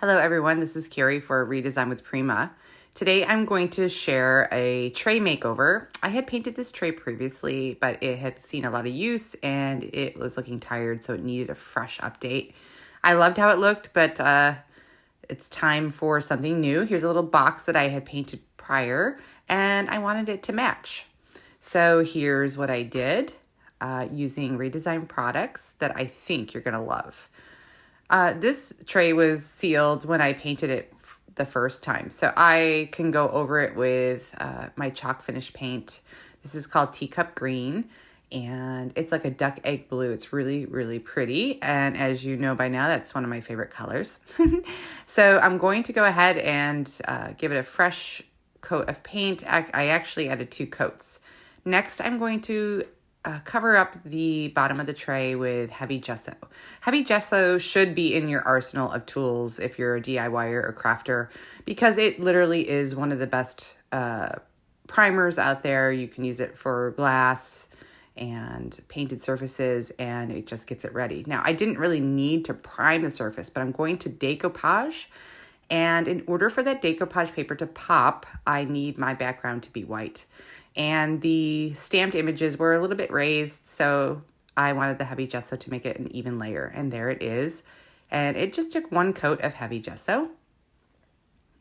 Hello everyone, this is Carrie for Redesign with Prima. Today I'm going to share a tray makeover. I had painted this tray previously, but it had seen a lot of use and it was looking tired, so it needed a fresh update. I loved how it looked, but it's time for something new. Here's a little box that I had painted prior and I wanted it to match. So here's what I did using Redesign products that I think you're gonna love. This tray was sealed when I painted it the first time, so I can go over it with my chalk finish paint. This is called Teacup Green, and it's like a duck egg blue. It's really, really pretty, and as you know by now, that's one of my favorite colors. So I'm going to go ahead and give it a fresh coat of paint. I actually added 2 coats. Next, I'm going to cover up the bottom of the tray with heavy gesso. Heavy gesso should be in your arsenal of tools if you're a DIYer or crafter, because it literally is one of the best primers out there. You can use it for glass and painted surfaces, and it just gets it ready. Now, I didn't really need to prime the surface, but I'm going to decoupage. And in order for that decoupage paper to pop, I need my background to be white. And the stamped images were a little bit raised, so I wanted the heavy gesso to make it an even layer. And there it is. And it just took 1 coat of heavy gesso.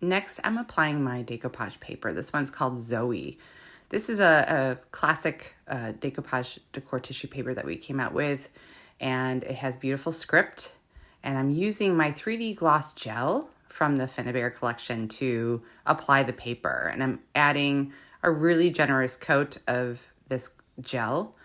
Next, I'm applying my decoupage paper. This one's called Zoe. This is a classic decoupage decor tissue paper that we came out with. And it has beautiful script. And I'm using my 3D gloss gel from the Finnabair collection to apply the paper. And I'm adding a really generous coat of this gel,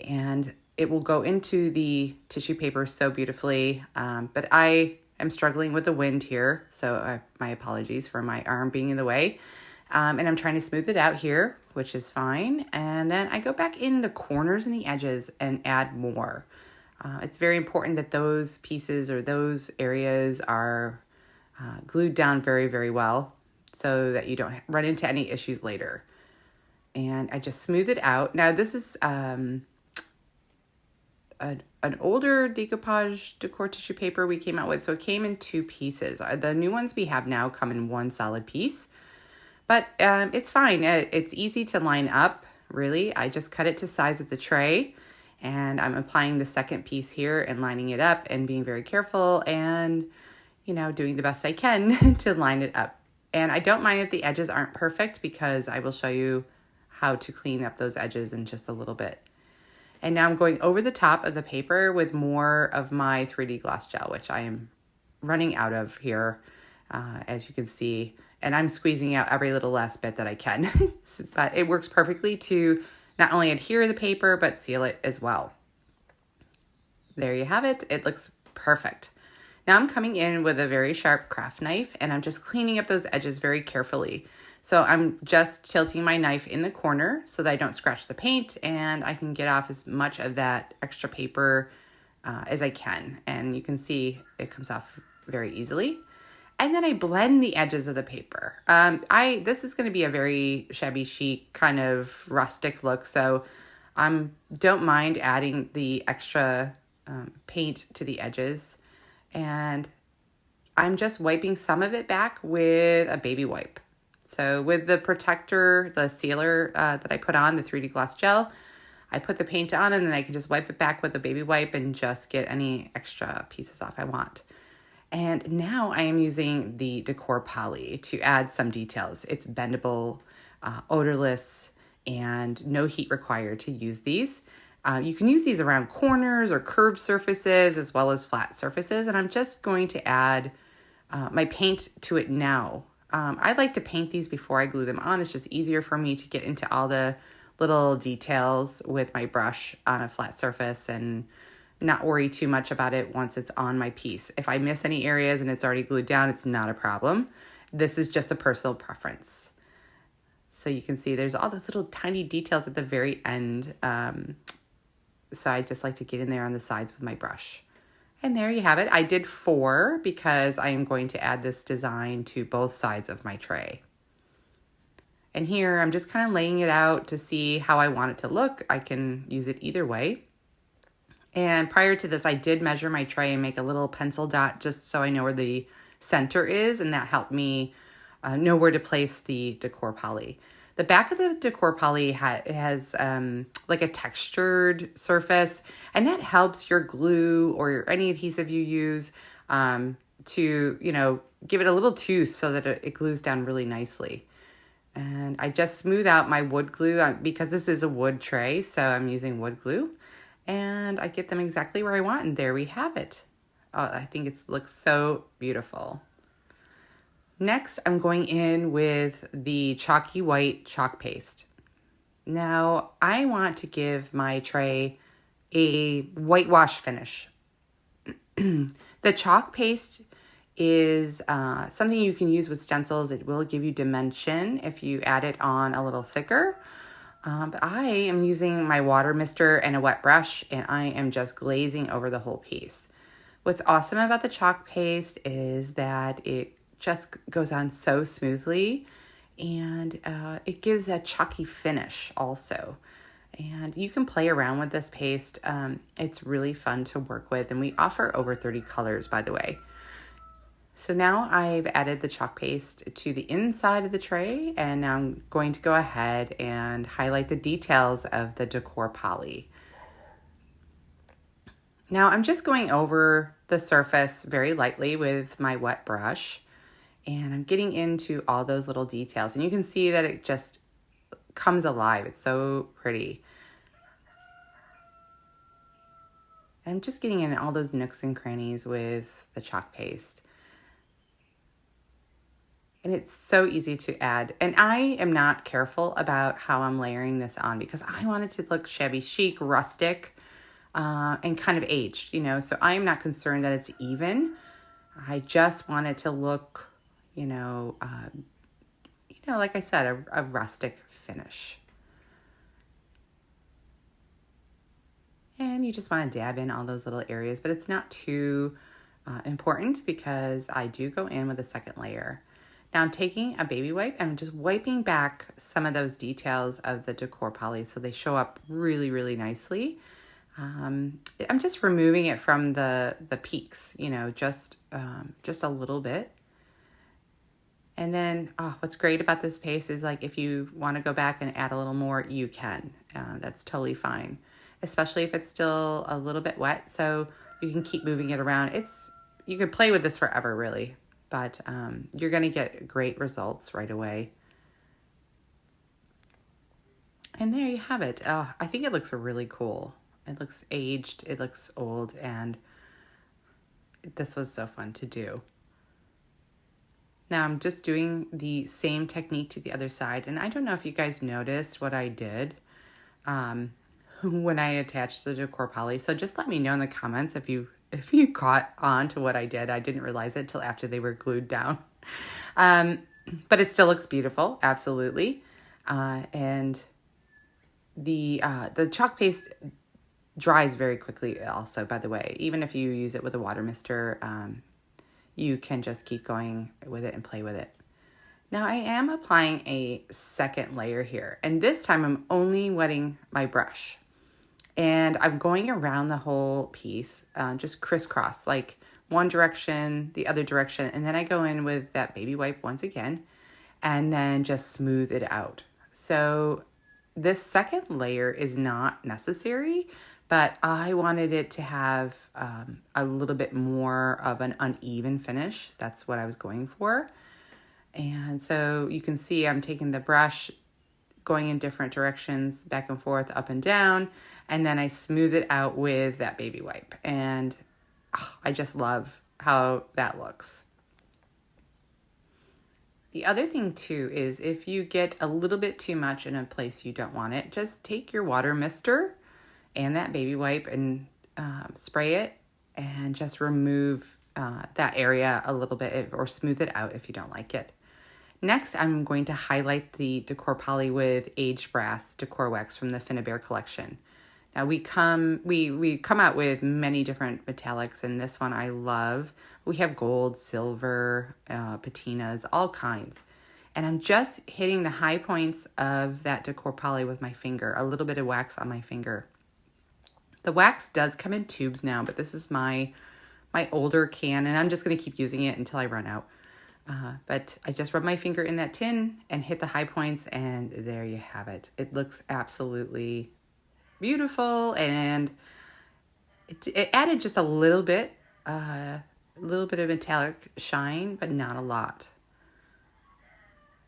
and it will go into the tissue paper so beautifully. But I am struggling with the wind here, so my apologies for my arm being in the way. And I'm trying to smooth it out here, which is fine. And then I go back in the corners and the edges and add more. It's very important that those pieces or those areas are glued down very, very well so that you don't run into any issues later. And I just smooth it out. Now, this is an older decoupage decor tissue paper we came out with, so it came in 2 pieces. The new ones we have now come in 1 solid piece, but it's fine. It's easy to line up, really. I just cut it to size of the tray, and I'm applying the second piece here and lining it up and being very careful and, you know, doing the best I can to line it up. And I don't mind that the edges aren't perfect, because I will show you how to clean up those edges in just a little bit. And now I'm going over the top of the paper with more of my 3D gloss gel, which I am running out of here, as you can see. And I'm squeezing out every little last bit that I can. But it works perfectly to not only adhere the paper, but seal it as well. There you have it. It looks perfect. Now I'm coming in with a very sharp craft knife, and I'm just cleaning up those edges very carefully. So I'm just tilting my knife in the corner so that I don't scratch the paint, and I can get off as much of that extra paper as I can. And you can see it comes off very easily. And then I blend the edges of the paper. This is going to be a very shabby chic kind of rustic look, so don't mind adding the extra paint to the edges. And I'm just wiping some of it back with a baby wipe. So with the protector, the sealer that I put on, the 3D gloss gel, I put the paint on, and then I can just wipe it back with a baby wipe and just get any extra pieces off I want. And now I am using the Decor Poly to add some details. It's bendable, odorless, and no heat required to use these. You can use these around corners or curved surfaces as well as flat surfaces. And I'm just going to add my paint to it now. I like to paint these before I glue them on. It's just easier for me to get into all the little details with my brush on a flat surface and not worry too much about it once it's on my piece. If I miss any areas and it's already glued down, it's not a problem. This is just a personal preference. So you can see there's all those little tiny details at the very end. So I just like to get in there on the sides with my brush. And there you have it. I did 4 because I am going to add this design to both sides of my tray. And here I'm just kind of laying it out to see how I want it to look. I can use it either way. And prior to this, I did measure my tray and make a little pencil dot just so I know where the center is, and that helped me know where to place the Decor Poly. The back of the Decor Poly has like a textured surface, and that helps your glue or any adhesive you use to, give it a little tooth so that it glues down really nicely. And I just smooth out my wood glue because this is a wood tray, so I'm using wood glue. And I get them exactly where I want, and there we have it. Oh, I think it looks so beautiful. Next, I'm going in with the chalky white chalk paste. Now, I want to give my tray a whitewash finish. The chalk paste is something you can use with stencils. It will give you dimension if you add it on a little thicker. But I am using my water mister and a wet brush, and I am just glazing over the whole piece. What's awesome about the chalk paste is that it just goes on so smoothly, and it gives a chalky finish also. And you can play around with this paste. It's really fun to work with, and we offer over 30 colors, by the way. So now I've added the chalk paste to the inside of the tray, and now I'm going to go ahead and highlight the details of the Decor Poly. Now I'm just going over the surface very lightly with my wet brush, and I'm getting into all those little details, and you can see that it just comes alive. It's so pretty. I'm just getting in all those nooks and crannies with the chalk paste. And it's so easy to add. And I am not careful about how I'm layering this on because I want it to look shabby chic, rustic, and kind of aged, So I am not concerned that it's even. I just want it to look, like I said, a rustic finish. And you just want to dab in all those little areas, but it's not too important because I do go in with a second layer. Now I'm taking a baby wipe and I'm just wiping back some of those details of the Decor Poly so they show up really, really nicely. I'm just removing it from the peaks, just a little bit. And then what's great about this paste is like if you want to go back and add a little more, you can. That's totally fine, especially if it's still a little bit wet. So you can keep moving it around. You could play with this forever, really. But you're going to get great results right away. And there you have it. I think it looks really cool. It looks aged, it looks old, and this was so fun to do. Now I'm just doing the same technique to the other side. And I don't know if you guys noticed what I did when I attached the Decor Poly. So just let me know in the comments if you caught on to what I did. I didn't realize it till after they were glued down. But it still looks beautiful, absolutely. And the chalk paste dries very quickly also, by the way. Even if you use it with a water mister, you can just keep going with it and play with it. Now I am applying a second layer here, and this time I'm only wetting my brush. And I'm going around the whole piece, just crisscross, like one direction, the other direction. And then I go in with that baby wipe once again, and then just smooth it out. So this second layer is not necessary, but I wanted it to have a little bit more of an uneven finish. That's what I was going for. And so you can see I'm taking the brush, going in different directions, back and forth, up and down, and then I smooth it out with that baby wipe. And I just love how that looks. The other thing too is if you get a little bit too much in a place you don't want it, just take your water mister and that baby wipe and spray it and just remove that area a little bit or smooth it out if you don't like it. Next, I'm going to highlight the Decor Poly with Aged Brass Decor Wax from the Finnabair collection. Now we come out with many different metallics, and this one I love. We have gold, silver, patinas, all kinds. And I'm just hitting the high points of that Decor Poly with my finger, a little bit of wax on my finger. The wax does come in tubes now, but this is my my older can, and I'm just going to keep using it until I run out. But I just rub my finger in that tin and hit the high points, and there you have it. It looks absolutely beautiful, and it added just a little bit of metallic shine, but not a lot.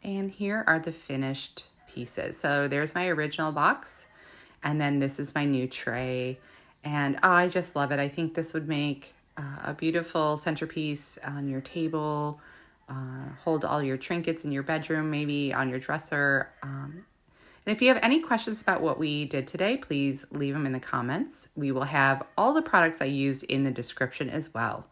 And here are the finished pieces. So there's my original box, and then this is my new tray, and I just love it. I think this would make a beautiful centerpiece on your table. Hold all your trinkets in your bedroom, maybe on your dresser. And if you have any questions about what we did today, please leave them in the comments. We will have all the products I used in the description as well.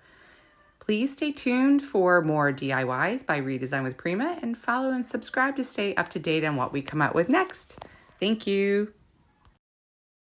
Please stay tuned for more DIYs by Redesign with Prima, and follow and subscribe to stay up to date on what we come out with next. Thank you.